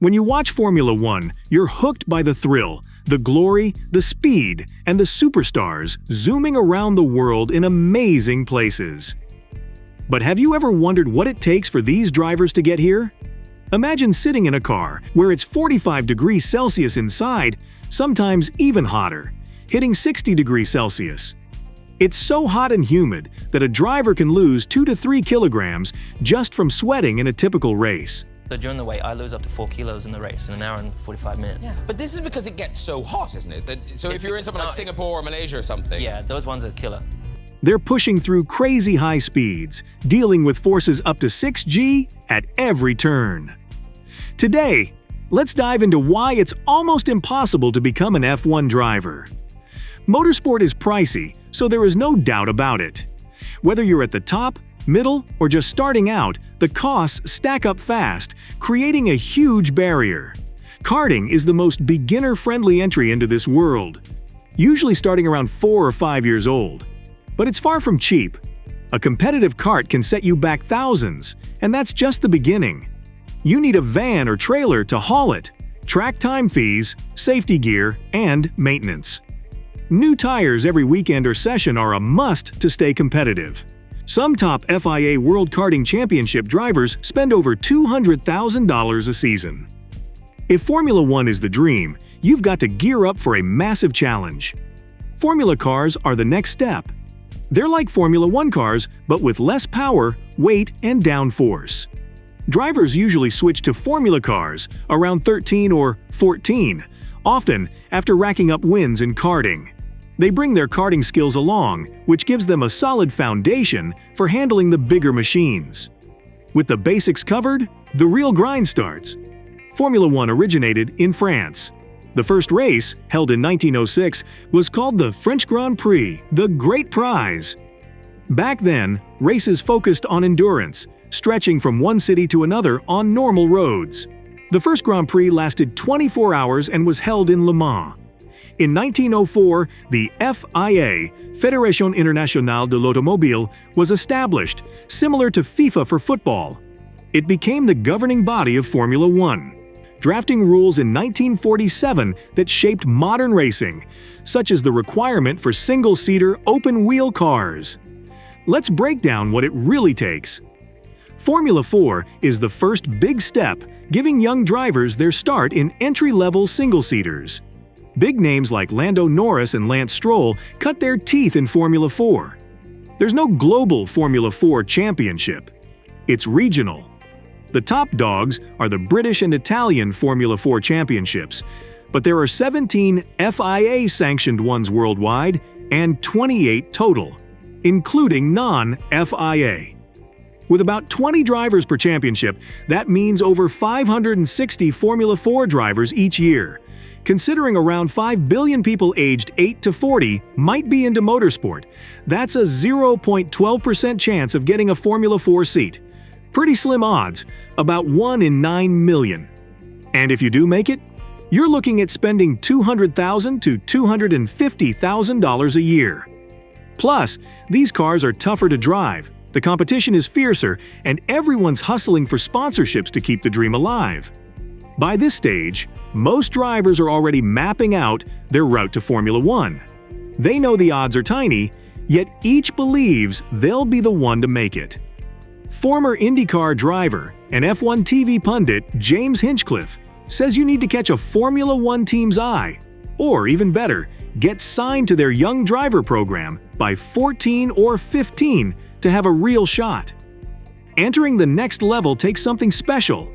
When you watch Formula One, you're hooked by the thrill, the glory, the speed, and the superstars zooming around the world in amazing places. But have you ever wondered what it takes for these drivers to get here? Imagine sitting in a car where it's 45 degrees Celsius inside, sometimes even hotter, hitting 60 degrees Celsius. It's so hot and humid that a driver can lose 2 to 3 kilograms just from sweating in a typical race. So during the wait, I lose up to 4 kilos in the race in an hour and 45 minutes. Yeah. But this is because it gets so hot, isn't it? So if you're in something like Singapore or Malaysia or something... Yeah, those ones are killer. They're pushing through crazy high speeds, dealing with forces up to 6G at every turn. Today, let's dive into why it's almost impossible to become an F1 driver. Motorsport is pricey, so there is no doubt about it. Whether you're at the top, middle, or just starting out, the costs stack up fast, creating a huge barrier. Karting is the most beginner-friendly entry into this world, usually starting around 4 or 5 years old. But it's far from cheap. A competitive kart can set you back thousands, and that's just the beginning. You need a van or trailer to haul it, track time fees, safety gear, and maintenance. New tires every weekend or session are a must to stay competitive. Some top FIA World Karting Championship drivers spend over $200,000 a season. If Formula One is the dream, you've got to gear up for a massive challenge. Formula cars are the next step. They're like Formula One cars, but with less power, weight, and downforce. Drivers usually switch to Formula cars around 13 or 14, often after racking up wins in karting. They bring their karting skills along, which gives them a solid foundation for handling the bigger machines. With the basics covered, the real grind starts. Formula One originated in France. The first race, held in 1906, was called the French Grand Prix, the Great Prize. Back then, races focused on endurance, stretching from one city to another on normal roads. The first Grand Prix lasted 24 hours and was held in Le Mans. In 1904, the FIA, Fédération Internationale de l'Automobile, was established, similar to FIFA for football. It became the governing body of Formula One, drafting rules in 1947 that shaped modern racing, such as the requirement for single-seater open-wheel cars. Let's break down what it really takes. Formula 4 is the first big step, giving young drivers their start in entry-level single-seaters. Big names like Lando Norris and Lance Stroll cut their teeth in Formula 4. There's no global Formula 4 championship. It's regional. The top dogs are the British and Italian Formula 4 championships, but there are 17 FIA-sanctioned ones worldwide and 28 total, including non-FIA. With about 20 drivers per championship, that means over 560 Formula 4 drivers each year. Considering around 5 billion people aged 8 to 40 might be into motorsport, that's a 0.12% chance of getting a Formula 4 seat. Pretty slim odds, about 1 in 9 million. And if you do make it, you're looking at spending $200,000 to $250,000 a year. Plus, these cars are tougher to drive, the competition is fiercer, and everyone's hustling for sponsorships to keep the dream alive. By this stage, most drivers are already mapping out their route to Formula One. They know the odds are tiny, yet each believes they'll be the one to make it. Former IndyCar driver and F1 TV pundit James Hinchcliffe says you need to catch a Formula One team's eye, or even better, get signed to their young driver program by 14 or 15 to have a real shot. Entering the next level takes something special.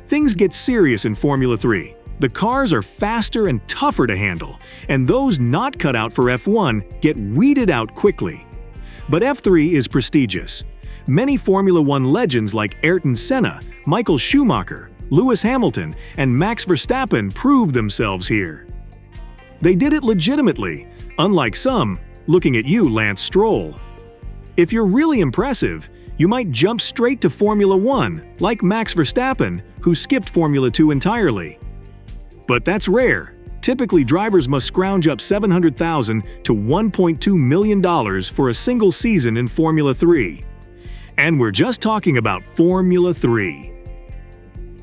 Things get serious in Formula 3. The cars are faster and tougher to handle, and those not cut out for F1 get weeded out quickly. But F3 is prestigious. Many Formula One legends like Ayrton Senna, Michael Schumacher, Lewis Hamilton, and Max Verstappen proved themselves here. They did it legitimately, unlike some, looking at you, Lance Stroll. If you're really impressive, you might jump straight to Formula One, like Max Verstappen, who skipped Formula 2 entirely. But that's rare. Typically, drivers must scrounge up $700,000 to $1.2 million for a single season in Formula 3. And we're just talking about Formula 3.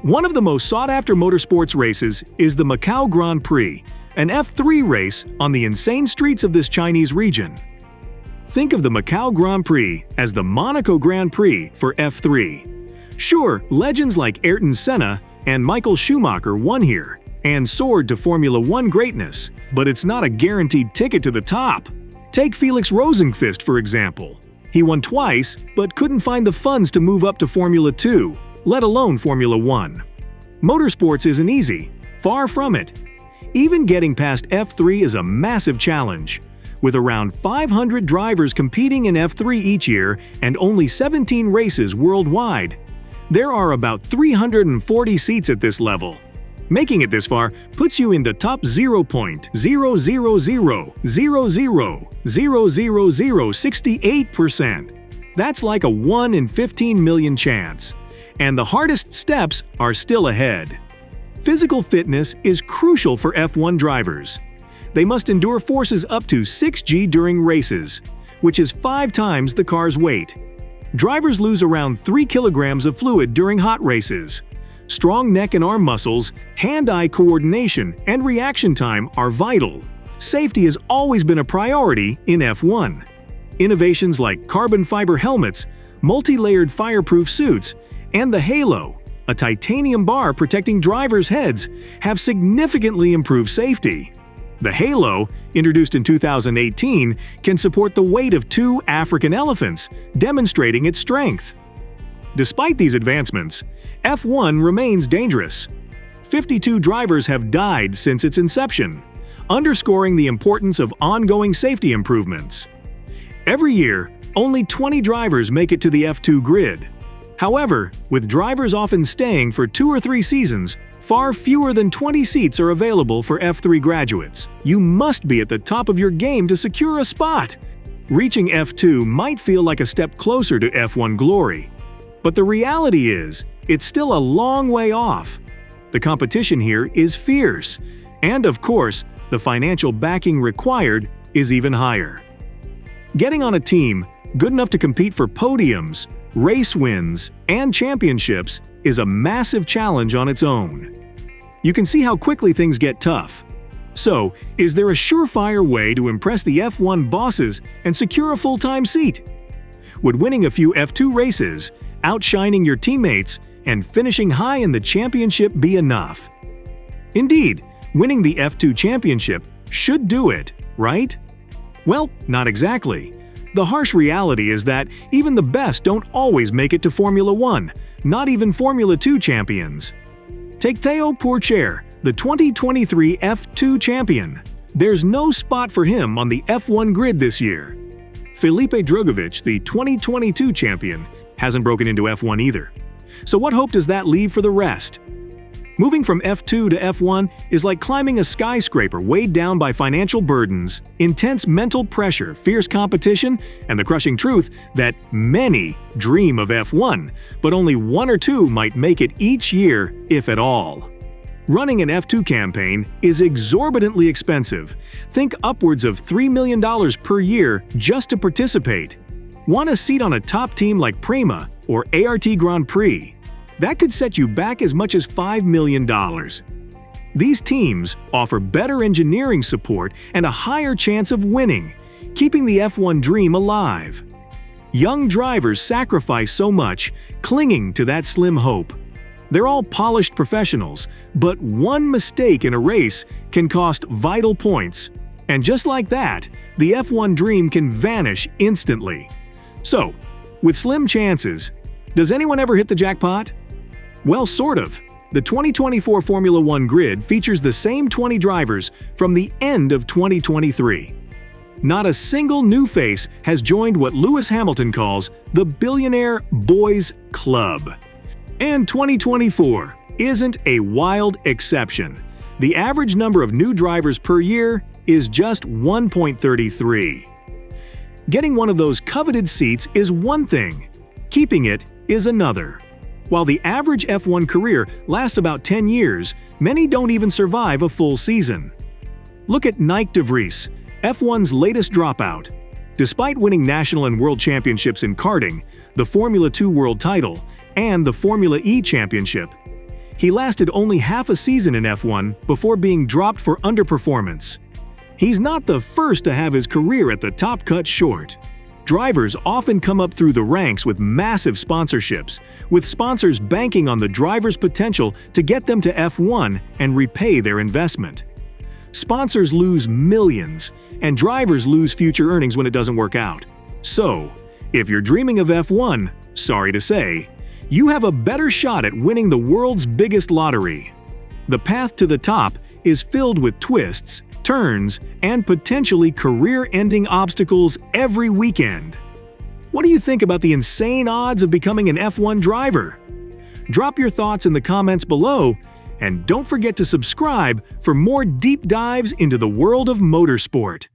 One of the most sought-after motorsports races is the Macau Grand Prix, an F3 race on the insane streets of this Chinese region. Think of the Macau Grand Prix as the Monaco Grand Prix for F3. Sure, legends like Ayrton Senna and Michael Schumacher won here and soared to Formula One greatness, but it's not a guaranteed ticket to the top. Take Felix Rosenqvist, for example. He won twice, but couldn't find the funds to move up to Formula 2, let alone Formula 1. Motorsports isn't easy, far from it. Even getting past F3 is a massive challenge. With around 500 drivers competing in F3 each year and only 17 races worldwide, there are about 340 seats at this level. Making it this far puts you in the top 0.000000068%. That's like a 1 in 15 million chance. And the hardest steps are still ahead. Physical fitness is crucial for F1 drivers. They must endure forces up to 6G during races, which is 5 times the car's weight. Drivers lose around 3 kilograms of fluid during hot races. Strong neck and arm muscles, hand-eye coordination, and reaction time are vital. Safety has always been a priority in F1. Innovations like carbon fiber helmets, multi-layered fireproof suits, and the Halo, a titanium bar protecting drivers' heads, have significantly improved safety. The Halo, introduced in 2018, can support the weight of 2 African elephants, demonstrating its strength. Despite these advancements, F1 remains dangerous. 52 drivers have died since its inception, underscoring the importance of ongoing safety improvements. Every year, only 20 drivers make it to the F2 grid. However, with drivers often staying for 2 or 3 seasons, far fewer than 20 seats are available for F3 graduates. You must be at the top of your game to secure a spot. Reaching F2 might feel like a step closer to F1 glory. But the reality is, it's still a long way off. The competition here is fierce, and of course, the financial backing required is even higher. Getting on a team good enough to compete for podiums, race wins, and championships is a massive challenge on its own. You can see how quickly things get tough. So, is there a surefire way to impress the F1 bosses and secure a full-time seat? Would winning a few F2 races, outshining your teammates, and finishing high in the championship be enough? Indeed, winning the F2 championship should do it, right? Well, not exactly. The harsh reality is that even the best don't always make it to Formula 1, not even Formula 2 champions. Take Theo Pourchaire, the 2023 F2 champion. There's no spot for him on the F1 grid this year. Felipe Drugovich, the 2022 champion, hasn't broken into F1 either. So what hope does that leave for the rest? Moving from F2 to F1 is like climbing a skyscraper weighed down by financial burdens, intense mental pressure, fierce competition, and the crushing truth that many dream of F1, but only 1 or 2 might make it each year, if at all. Running an F2 campaign is exorbitantly expensive. Think upwards of $3 million per year just to participate. Want a seat on a top team like Prema or ART Grand Prix? That could set you back as much as $5 million. These teams offer better engineering support and a higher chance of winning, keeping the F1 dream alive. Young drivers sacrifice so much, clinging to that slim hope. They're all polished professionals, but one mistake in a race can cost vital points. And just like that, the F1 dream can vanish instantly. So, with slim chances, does anyone ever hit the jackpot? Well, sort of. The 2024 Formula 1 grid features the same 20 drivers from the end of 2023. Not a single new face has joined what Lewis Hamilton calls the Billionaire Boys Club. And 2024 isn't a wild exception. The average number of new drivers per year is just 1.33. Getting one of those coveted seats is one thing, keeping it is another. While the average F1 career lasts about 10 years, many don't even survive a full season. Look at Nyck de Vries, F1's latest dropout. Despite winning national and world championships in karting, the Formula 2 world title, and the Formula E championship, He lasted only half a season in F1 before being dropped for underperformance. He's not the first to have his career at the top cut short. Drivers often come up through the ranks with massive sponsorships, with sponsors banking on the driver's potential to get them to F1 and repay their investment. Sponsors lose millions, and drivers lose future earnings when it doesn't work out. So, if you're dreaming of F1, sorry to say, you have a better shot at winning the world's biggest lottery. The path to the top is filled with twists, turns, and potentially career-ending obstacles every weekend. What do you think about the insane odds of becoming an F1 driver? Drop your thoughts in the comments below, and don't forget to subscribe for more deep dives into the world of motorsport.